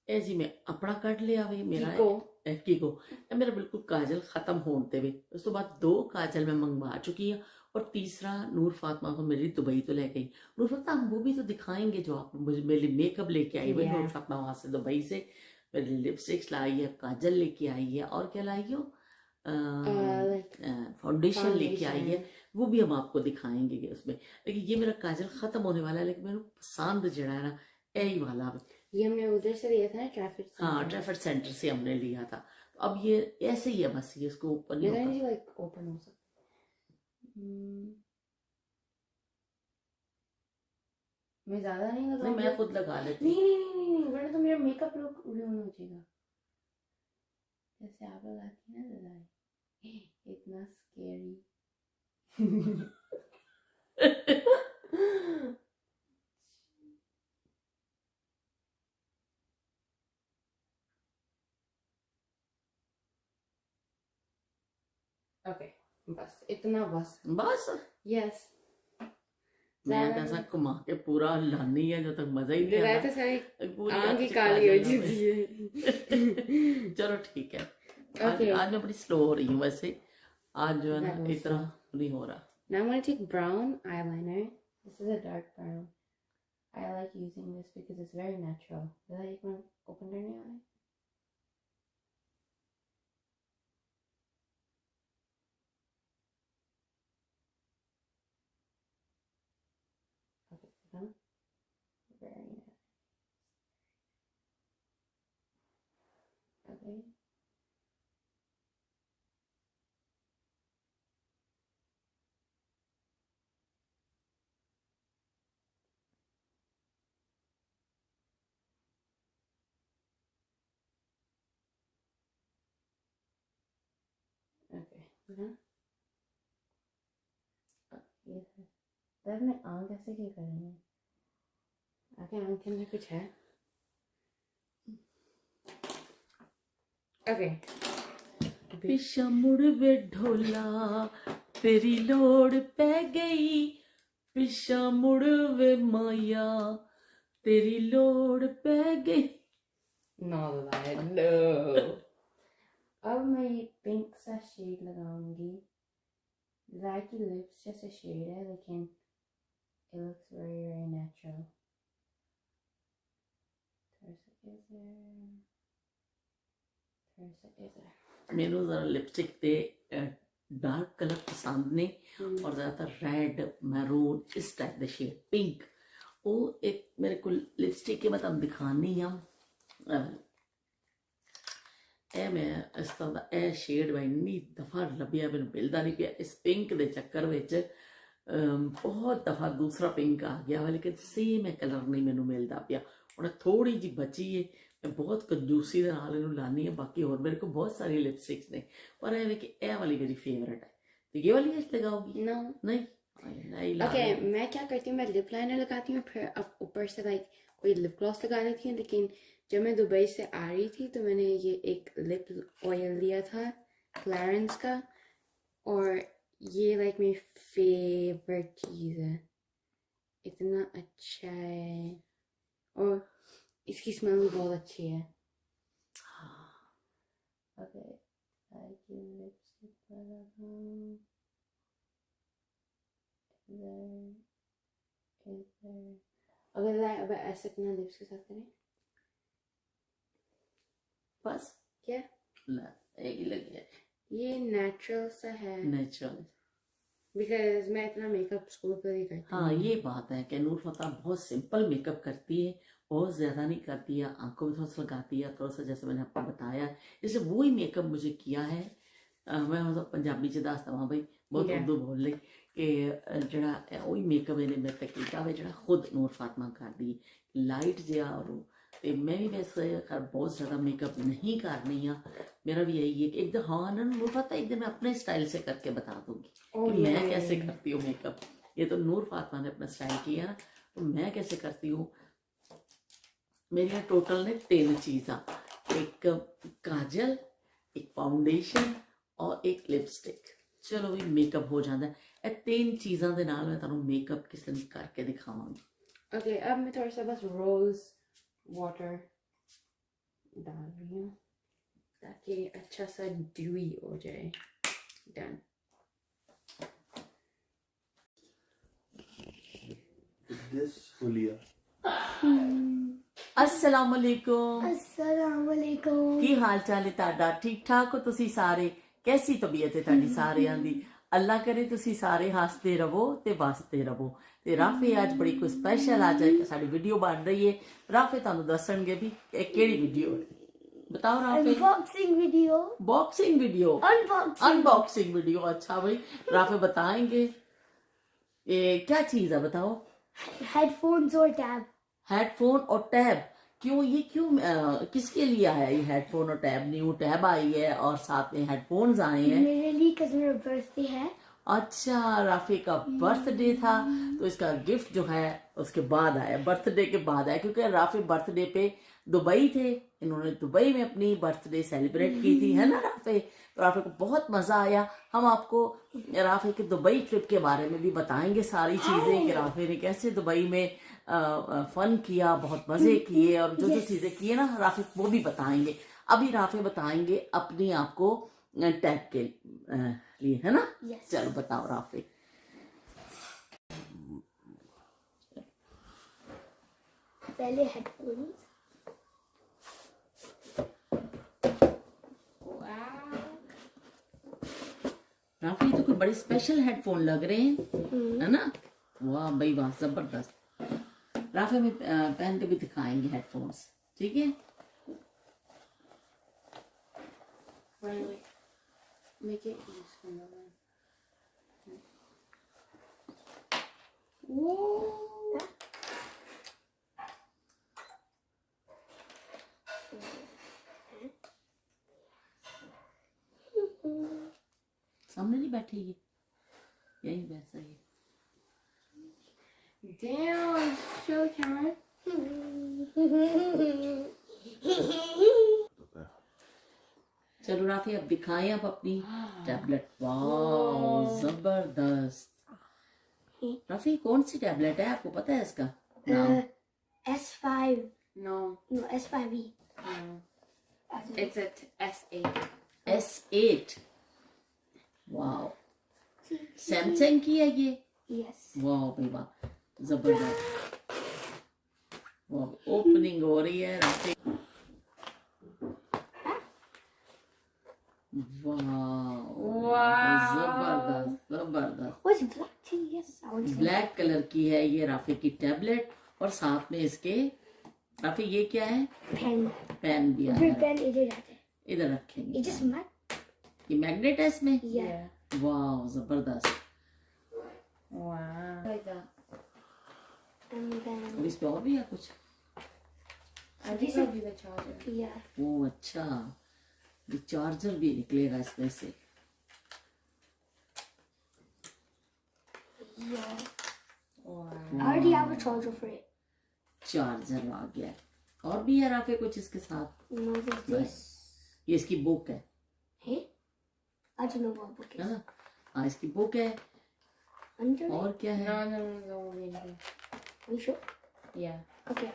ਇਹ ਜੀ ਮੈਂ ਆਪਣਾ ਕੱਢ ਲਿਆ ਵੇ ਮੇਰਾ ਕੀਕੋ ਇਹ ਮੇਰਾ बिल्कुल काजल ख़त्म होने वे। उस तो बाद 2 काजल मैं मंगवा चुकी हूँ और तीसरा नूर फातिमा को मेरी दुबई तो ले गई। नूर फातिमा हम वो भी तो दिखाएंगे जो आप मुझे मेरे लिए मेकअप लेके आई हुई। नूर फातिमा वहाँ से दुबई से मेरे लिपस्टिक्स लाई है, काजल लेके आई है और क्या लाई हो फाउंडेशन लेके आई है, वो भी हम आपको दिखाएंगे कि उसमें। लेकिन ये मेरा काजल ख़त्म होने वाला है, लेकिन मेरे पसंद जड़ा है ना यही वाला। ये हमने उधर से लिया था ना, ट्रैफिक सेंटर। हाँ, ट्रैफिक सेंटर से हमने लिया था। तो अब ये ऐसे ही है बस, ये इसको ओपन नहीं होता। लाइक ओपन हो सकता। मैं ज्यादा नहीं लगाऊंगी। नहीं, मैं खुद लगा लेती। नहीं वरना तो मेरा मेकअप लुक रुइन हो जाएगा। जैसे आप लगाती हैं ना ज़्यादा, इतना स्केरी। ओके बस इतना, बस यस। मैं ऐसा घुमा के पूरा लानी है जब तक मजा ही नहीं आता। पूरी आंखें काली हो जाती है। चलो ठीक है। आज मैं बड़ी स्लो हो रही हूँ वैसे, आज जो है ना इतना नहीं हो रहा। Now I'm going to take brown eyeliner. This is a dark brown. I like using this because it's very natural. Will I open करने वाला है? Very nice. Okay. Okay. ये है। मैं आँख ऐसे क्या करेंगे? आगे आँख के अंदर कुछ है? ओके। पिछा मुड़ वे ढोला तेरी लोड़ पै गई, पिछा मुड़ वे माया तेरी लोड़ पै गई। No. अब मैं ये पिंक सा शेड लगाऊंगी। ब्लैक की लिप्स जैसे शेड है, लेकिन it looks very natural. मेनू जरा लिपस्टिक ते डार्क कलर पसंद ने और ज़्यादातर रेड मैरून इस टाइप के शेड, पिंक। वो एक मेरे को लिपस्टिक के मैं दिखानी हाँ मैं इस तरह का यह शेड मैं इन्नी दफ़ा लभ्या मैंने मिलता नहीं पिया। इस पिंक के चक्कर में बहुत दफ़ा दूसरा पिंक आ गया, लेकिन सेम है कलर नहीं मैनू मिलता पिया। और थोड़ी जी बची है, मैं बहुत कंजूसी के नाल इनू लानी है। बाकी और मेरे को बहुत सारी लिपस्टिक्स ने, पर है कि यह वाली मेरी फेवरेट है। तो ये वाली आज लगाओगी? नहीं ओके। मैं क्या करती हूँ, मैं लिप लाइनर लगाती हूँ, फिर अब ऊपर से लाइक कोई लिप ग्लॉस लगा लेती हूँ। लेकिन जब मैं दुबई से आ रही थी तो मैंने ये एक लिप ऑयल लिया था क्लैरेंस का, और ये लाइक मेरी फेवरेट चीज़ है। इतना अच्छा है और इसकी स्मेल भी बहुत अच्छी है। ओके, लिपस्टिक लगाऊं अगर ऐसे अपना लिप्स के साथ करें बस क्या एक ही लगी है। ये नेचुरल सा है, नेचुरल, बिकॉज मैं इतना मेकअप स्कूल पर ही करती हूँ। हाँ ये बात है कि नूर फतेह बहुत सिंपल मेकअप करती है, बहुत ज़्यादा नहीं करती है, आंखों में थोड़ा सा लगाती है थोड़ा सा, जैसे मैंने आपको बताया। जैसे वो ही मेकअप मुझे किया है। मैं मतलब पंजाबी च दसदा वहाँ भाई, बहुत उर्दू बोल ली कि जड़ा वही मेकअप इन्हें मेरे तक किया है जड़ा खुद नूर फातिमा कर दी लाइट जिहा। और मैं भी वैसे खैर बहुत ज़्यादा मेकअप नहीं करनी है, मेरा भी यही है कि एक दिन हाँ ना नूर फातिमा एक दिन मैं अपने स्टाइल से करके बता दूंगी कि मैं कैसे करती हूँ मेकअप। ये तो नूर फातिमा ने अपना स्टाइल किया ना, तो मैं कैसे करती हूँ। मेरे यहाँ टोटल ने 3 चीज़ा, एक काजल, एक फाउंडेशन और एक लिपस्टिक। चलो भी मेकअप हो जाता है। ये 3 चीज़ों के नाल मैं तुहानू मेकअप किस दिन करके दिखावांगी। ओके, अब मैं थोड़ा सा बस रोज वाटर डाल रही हूँ ताकि अच्छा सा ड्यूई हो जाए। डन। अस्सलामुअलैकुम। अस्सलामुअलैकुम। की हाल चाल है ਤੁਹਾਡਾ? ठीक ठाक हो तुसी सारे? कैसी तबीयत है ਤੁਹਾਡੀ ਸਾਰਿਆਂ ਦੀ? ਅੱਲਾ ਕਰੇ ਤੁਸੀਂ ਸਾਰੇ ਹੱਸਦੇ ਰਹੋ ਤੇ ਵਸਦੇ ਰਹੋ। ਤੇ ਰਾਫੇ ਅੱਜ ਬੜੀ ਕੋਈ ਸਪੈਸ਼ਲ ਅੱਜ ਸਾਡੀ ਵੀਡੀਓ ਬਣ ਰਹੀ ਹੈ। ਰਾਫੇ ਤੁਹਾਨੂੰ ਦੱਸਣਗੇ ਵੀ ਇਹ ਕਿਹੜੀ ਵੀਡੀਓ ਹੈ। बताओ Rafe. Unboxing video. Boxing video. Unboxing video. अच्छा भाई राफे बताएंगे ये क्या चीज है, बताओ। हेडफोन्स और टैब। हेडफोन और टैब। क्यों ये किसके लिए आया ये हेडफोन और टैब? न्यू टैब आई है और साथ में हेडफोन्स आए हैं। मेरे लिए कल मेरा बर्थडे है। अच्छा राफी का बर्थडे था तो इसका गिफ्ट जो है उसके बाद आया, बर्थडे के बाद आया, क्योंकि राफी बर्थडे पे दुबई थे। इन्होंने दुबई में अपनी बर्थडे सेलिब्रेट की थी, है ना राफे? तो राफे को बहुत मजा आया। हम आपको राफे के दुबई ट्रिप के बारे में भी बताएंगे सारी चीजें कि राफे ने कैसे दुबई में फन किया, बहुत मजे किए और जो चीजें किए ना राफे वो भी बताएंगे। अभी राफे बताएंगे अपनी आपको टैग के लिए, है ना? चलो बताओ राफे। पहले हेडफोन्स। राफी तो कोई बड़े स्पेशल हेडफोन लग रहे हैं, है ना? वाह भाई वाह, जबरदस्त। राफी में पहन के भी दिखाएंगे हेडफोन्स, ठीक है? Make it useful. Whoa. सामने नहीं बैठेगी, यही वैसा ही। Damn, show the camera. चलो राफी अब दिखाएं आप अपनी टैबलेट। वाह जबरदस्त। राफी कौन सी टैबलेट है, आपको पता है इसका नाम? S5। No, S5e। no. It's a S8. S8। वाह सैमसंग की है ये। यस। वाह भाई वाह, जबरदस्त। वाह ओपनिंग हो रही है राफी। वाह जबरदस्त जबरदस्त। ब्लैक कलर की है ये राफी की टैबलेट और साथ में इसके राफी ये क्या है? पेन भी है। इधर रखेंगे। ये मैग्नेट है इसमें। वाह जबरदस्त। Wow. Like that. और इस पे और भी है कुछ? I think that'll be the charger. ओ अच्छा, ये चार्जर भी निकलेगा इसमें से। I already have a charger for it. Charger आ गया है। और भी है राफे कुछ इसके साथ? No, there's this. ये इसकी बुक है, Hey? I don't know what book है is. ना? हाँ इसकी बुक है। Under it? और क्या है? No, no, no, no, no. Are you sure? Yeah. Okay.